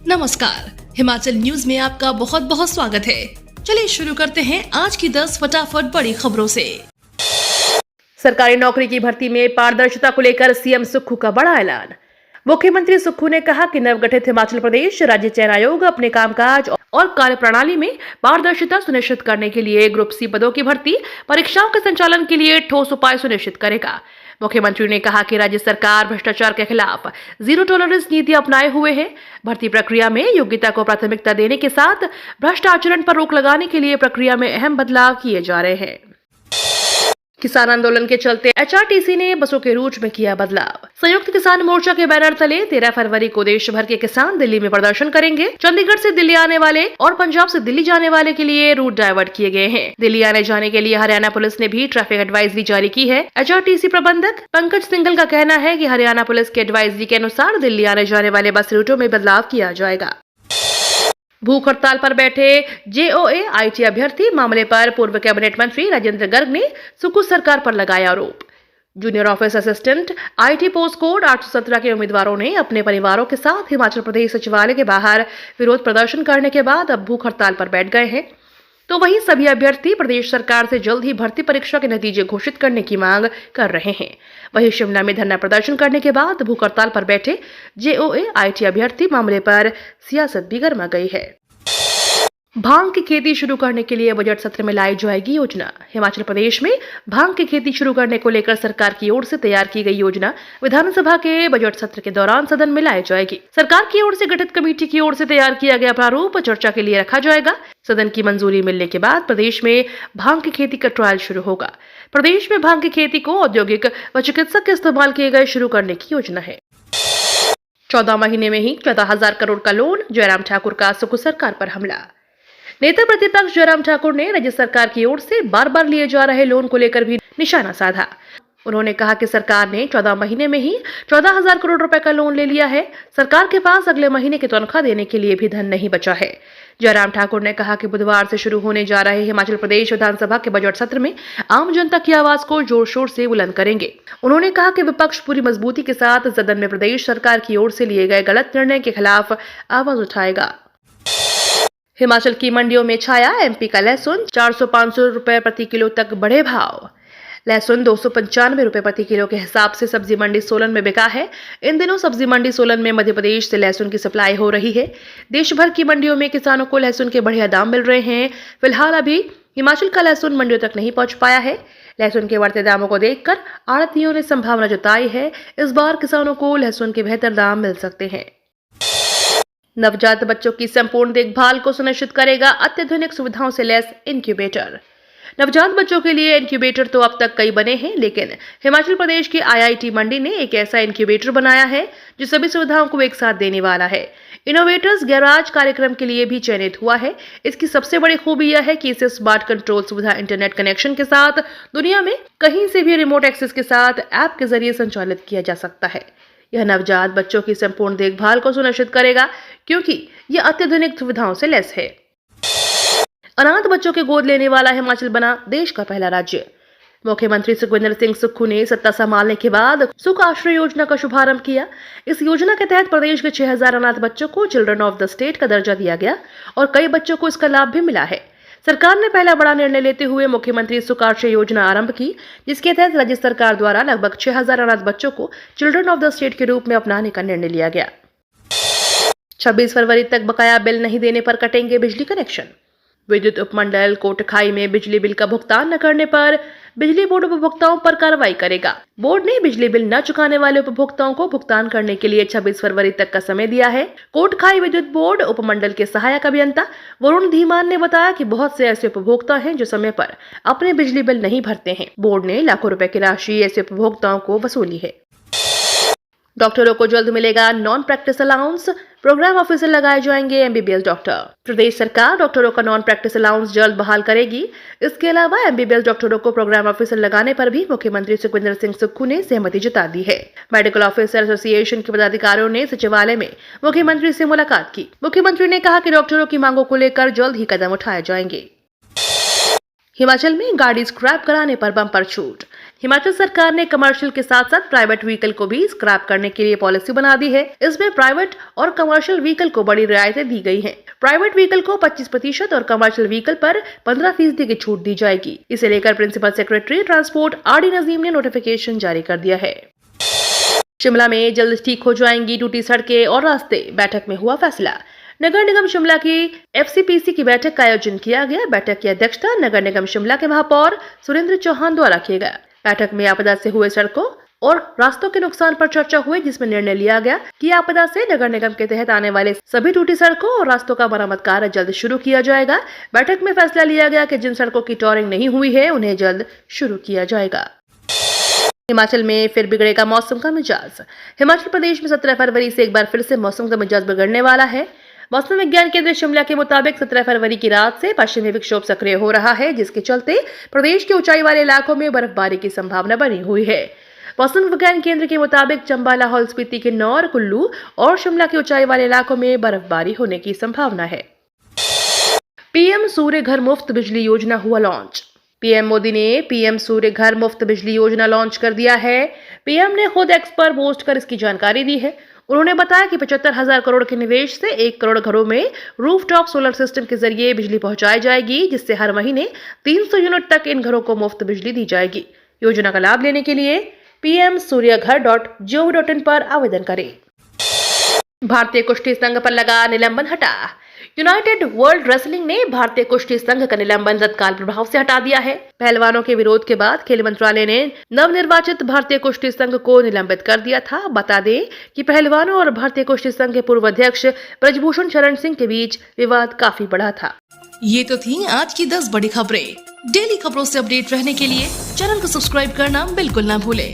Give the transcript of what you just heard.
नमस्कार, हिमाचल न्यूज में आपका बहुत बहुत स्वागत है। चलिए शुरू करते हैं आज की 10 फटाफट बड़ी खबरों से। सरकारी नौकरी की भर्ती में पारदर्शिता को लेकर सीएम सुक्खू का बड़ा ऐलान। मुख्यमंत्री सुक्खू ने कहा कि नवगठित हिमाचल प्रदेश राज्य चयन आयोग अपने कामकाज और कार्यप्रणाली में पारदर्शिता सुनिश्चित करने के लिए ग्रुप सी पदों की भर्ती परीक्षाओं के संचालन के लिए ठोस उपाय सुनिश्चित करेगा। मुख्यमंत्री ने कहा कि राज्य सरकार भ्रष्टाचार के खिलाफ जीरो टॉलरेंस नीति अपनाए हुए है। भर्ती प्रक्रिया में योग्यता को प्राथमिकता देने के साथ भ्रष्ट आचरण पर रोक लगाने के लिए प्रक्रिया में अहम बदलाव किए जा रहे हैं। किसान आंदोलन के चलते एचआरटीसी ने बसों के रूट में किया बदलाव। संयुक्त किसान मोर्चा के बैनर तले 13 फरवरी को देश भर के किसान दिल्ली में प्रदर्शन करेंगे। चंडीगढ़ से दिल्ली आने वाले और पंजाब से दिल्ली जाने वाले के लिए रूट डाइवर्ट किए गए हैं। दिल्ली आने जाने के लिए हरियाणा पुलिस ने भी ट्रैफिक एडवाइजरी जारी की है। एचआरटीसी प्रबंधक पंकज सिंघल का कहना है कि हरियाणा पुलिस की एडवाइजरी के अनुसार दिल्ली आने जाने वाले बस रूटों में बदलाव किया जाएगा। भूख हड़ताल पर बैठे जेओए आईटी अभ्यर्थी मामले पर पूर्व कैबिनेट मंत्री राजेंद्र गर्ग ने सुक्खू सरकार पर लगाया आरोप। Junior office assistant IT post code 817 के उम्मीदवारों ने अपने परिवारों के साथ हिमाचल प्रदेश सचिवालय के बाहर विरोध प्रदर्शन करने के बाद अब भूख हड़ताल पर बैठ गए हैं। तो वहीं सभी अभ्यर्थी प्रदेश सरकार से जल्द ही भर्ती परीक्षा के नतीजे घोषित करने की मांग कर रहे हैं। वहीं शिमला में धरना प्रदर्शन करने के बाद भूख हड़ताल पर बैठे जेओए आईटी अभ्यर्थी मामले पर सियासत भी गर्मा गई है। भांग की खेती शुरू करने के लिए बजट सत्र में लाई जाएगी योजना। हिमाचल प्रदेश में भांग की खेती शुरू करने को लेकर सरकार की ओर से तैयार की गई योजना विधानसभा के बजट सत्र के दौरान सदन में लाई जाएगी। सरकार की ओर से गठित कमेटी की ओर से तैयार किया गया प्रारूप चर्चा के लिए रखा जाएगा। सदन की मंजूरी मिलने के बाद प्रदेश में भांग की खेती का ट्रायल शुरू होगा। प्रदेश में भांग की खेती को औद्योगिक व चिकित्सक के इस्तेमाल किए गए शुरू करने की योजना है। 14 महीने में ही 14,000 करोड़ का लोन, जयराम ठाकुर का सुक्खू सरकार पर हमला। नेता प्रतिपक्ष जयराम ठाकुर ने राज्य सरकार की ओर से बार बार लिए जा रहे लोन को लेकर भी निशाना साधा। उन्होंने कहा कि सरकार ने 14 महीने में ही 14,000 करोड़ रुपए का लोन ले लिया है। सरकार के पास अगले महीने की तनख्वाह देने के लिए भी धन नहीं बचा है। जयराम ठाकुर ने कहा कि बुधवार से शुरू होने जा रहे हिमाचल प्रदेश विधानसभा के बजट सत्र में आम जनता की आवाज को जोर शोर से बुलंद करेंगे। उन्होंने कहा कि विपक्ष पूरी मजबूती के साथ सदन में प्रदेश सरकार की ओर से लिए गए गलत निर्णय के खिलाफ आवाज उठाएगा। हिमाचल की मंडियों में छाया एमपी का लहसुन। 400-500 रुपए प्रति किलो तक बढ़े भाव। लहसुन 295 रुपए प्रति किलो के हिसाब से सब्जी मंडी सोलन में बिका है। इन दिनों सब्जी मंडी सोलन में मध्य प्रदेश से लहसुन की सप्लाई हो रही है। देश भर की मंडियों में किसानों को लहसुन के बढ़िया दाम मिल रहे हैं। फिलहाल अभी हिमाचल का लहसुन मंडियों तक नहीं पहुंच पाया है। लहसुन के बढ़ते दामों को देखकर आड़तियों ने संभावना जताई है इस बार किसानों को लहसुन के बेहतर दाम मिल सकते हैं। नवजात बच्चों की संपूर्ण देखभाल को सुनिश्चित करेगा अत्याधुनिक सुविधाओं से लैस इंक्यूबेटर। नवजात बच्चों के लिए इंक्यूबेटर तो अब तक कई बने हैं, लेकिन हिमाचल प्रदेश के आईआईटी मंडी ने एक ऐसा इंक्यूबेटर बनाया है जो सभी सुविधाओं को एक साथ देने वाला है। इनोवेटर्स गैराज कार्यक्रम के लिए भी चयनित हुआ है। इसकी सबसे बड़ी खूबी यह है कि इसे स्मार्ट कंट्रोल सुविधा, इंटरनेट कनेक्शन के साथ दुनिया में कहीं से भी रिमोट एक्सेस के साथ ऐप के जरिए संचालित किया जा सकता है। यह नवजात बच्चों की संपूर्ण देखभाल को सुनिश्चित करेगा क्योंकि यह अत्याधुनिक सुविधाओं से लैस है। अनाथ बच्चों के गोद लेने वाला हिमाचल बना देश का पहला राज्य। मुख्यमंत्री सुखविंदर सिंह सुक्खू ने सत्ता संभालने के बाद सुख आश्रय योजना का शुभारंभ किया। इस योजना के तहत प्रदेश के 6,000 अनाथ बच्चों को चिल्ड्रन ऑफ द स्टेट का दर्जा दिया गया और कई बच्चों को इसका लाभ भी मिला है। सरकार ने पहला बड़ा निर्णय लेते हुए मुख्यमंत्री सुख आश्रय योजना आरंभ की, जिसके तहत राज्य सरकार द्वारा लगभग 6,000 अनाथ बच्चों को चिल्ड्रन ऑफ द स्टेट के रूप में अपनाने का निर्णय लिया गया। 26 फरवरी तक बकाया बिल नहीं देने पर कटेंगे बिजली कनेक्शन। विद्युत उपमंडल कोटखाई में बिजली बिल का भुगतान न करने पर बिजली बोर्ड उपभोक्ताओं पर कार्रवाई करेगा। बोर्ड ने बिजली बिल न चुकाने वाले उपभोक्ताओं को भुगतान करने के लिए 26 फरवरी तक का समय दिया है। कोटखाई विद्युत बोर्ड उपमंडल के सहायक अभियंता वरुण धीमान ने बताया कि बहुत से ऐसे उपभोक्ता हैं जो समय पर अपने बिजली बिल नहीं भरते हैं। बोर्ड ने लाखों रुपए की राशि ऐसे उपभोक्ताओं को वसूली है। डॉक्टरों को जल्द मिलेगा non practice allowance. Program officer लगाए जाएंगे एमबीबीएस डॉक्टर। प्रदेश सरकार डॉक्टरों का नॉन प्रैक्टिस अलाउंस जल्द बहाल करेगी। इसके अलावा एमबीबीएस डॉक्टरों को प्रोग्राम ऑफिसर लगाने पर भी मुख्यमंत्री सुखविंदर सिंह सुक्खू ने सहमति जता दी है। मेडिकल ऑफिसर एसोसिएशन के पदाधिकारियों ने सचिवालय में मुख्यमंत्री से मुलाकात की। मुख्यमंत्री ने कहा कि डॉक्टरों की मांगों को लेकर जल्द ही कदम उठाए जाएंगे। हिमाचल में गाड़ी स्क्रैप कराने पर बम्पर छूट। हिमाचल सरकार ने कमर्शियल के साथ साथ प्राइवेट व्हीकल को भी स्क्रैप करने के लिए पॉलिसी बना दी है। इसमें प्राइवेट और कमर्शियल व्हीकल को बड़ी रियायतें दी गई हैं। प्राइवेट व्हीकल को 25% और कमर्शियल व्हीकल पर 15% की छूट दी जाएगी। इसे लेकर principal secretary transport RD Nazim ने नोटिफिकेशन जारी कर दिया है। शिमला में जल्द ठीक हो जाएंगी टूटी सड़कें और रास्ते, बैठक में हुआ फैसला। नगर निगम शिमला की FCPC की बैठक का आयोजन किया गया। बैठक की अध्यक्षता नगर निगम शिमला के महापौर सुरेंद्र चौहान द्वारा किया गया। बैठक में आपदा से हुए सड़कों और रास्तों के नुकसान पर चर्चा हुई, जिसमें निर्णय लिया गया कि आपदा से नगर निगम के तहत आने वाले सभी टूटी सड़कों और रास्तों का मरम्मत कार्य जल्द शुरू किया जाएगा। बैठक में फैसला लिया गया कि जिन सड़कों की टॉरिंग नहीं हुई है उन्हें जल्द शुरू किया जाएगा। हिमाचल में फिर बिगड़ेगा मौसम का मिजाज। हिमाचल प्रदेश में 17 फरवरी से एक बार फिर से मौसम का मिजाज बिगड़ने वाला है। मौसम विज्ञान केंद्र शिमला के मुताबिक 17 फरवरी की रात से पश्चिमी विक्षोभ सक्रिय हो रहा है, जिसके चलते प्रदेश के ऊंचाई वाले इलाकों में बर्फबारी की संभावना बनी हुई है। मौसम विज्ञान केंद्र के मुताबिक चंबा, लाहौल स्पीति, किन्नौर, कुल्लू और शिमला के ऊंचाई वाले इलाकों में बर्फबारी होने की संभावना है। PM सूर्य घर मुफ्त बिजली योजना हुआ लॉन्च। PM मोदी ने PM सूर्य घर मुफ्त बिजली योजना लॉन्च कर दिया है। PM ने खुद एक्स पर पोस्ट कर इसकी जानकारी दी है। उन्होंने बताया कि 75,000 करोड़ के निवेश से 1 करोड़ घरों में रूफटॉप सोलर सिस्टम के जरिए बिजली पहुंचाई जाएगी, जिससे हर महीने 300 यूनिट तक इन घरों को मुफ्त बिजली दी जाएगी। योजना का लाभ लेने के लिए pmsuryaghar.gov.in पर आवेदन करें। भारतीय कुश्ती संघ पर लगा निलंबन हटा। यूनाइटेड वर्ल्ड रेसलिंग ने भारतीय कुश्ती संघ का निलंबन तत्काल प्रभाव से हटा दिया है। पहलवानों के विरोध के बाद खेल मंत्रालय ने नवनिर्वाचित भारतीय कुश्ती संघ को निलंबित कर दिया था। बता दें कि पहलवानों और भारतीय कुश्ती संघ के पूर्व अध्यक्ष ब्रजभूषण शरण सिंह के बीच विवाद काफी बढ़ा था। ये तो थी आज की 10 बड़ी खबरें। डेली खबरों से अपडेट रहने के लिए चैनल को सब्सक्राइब करना बिल्कुल ना भूलें।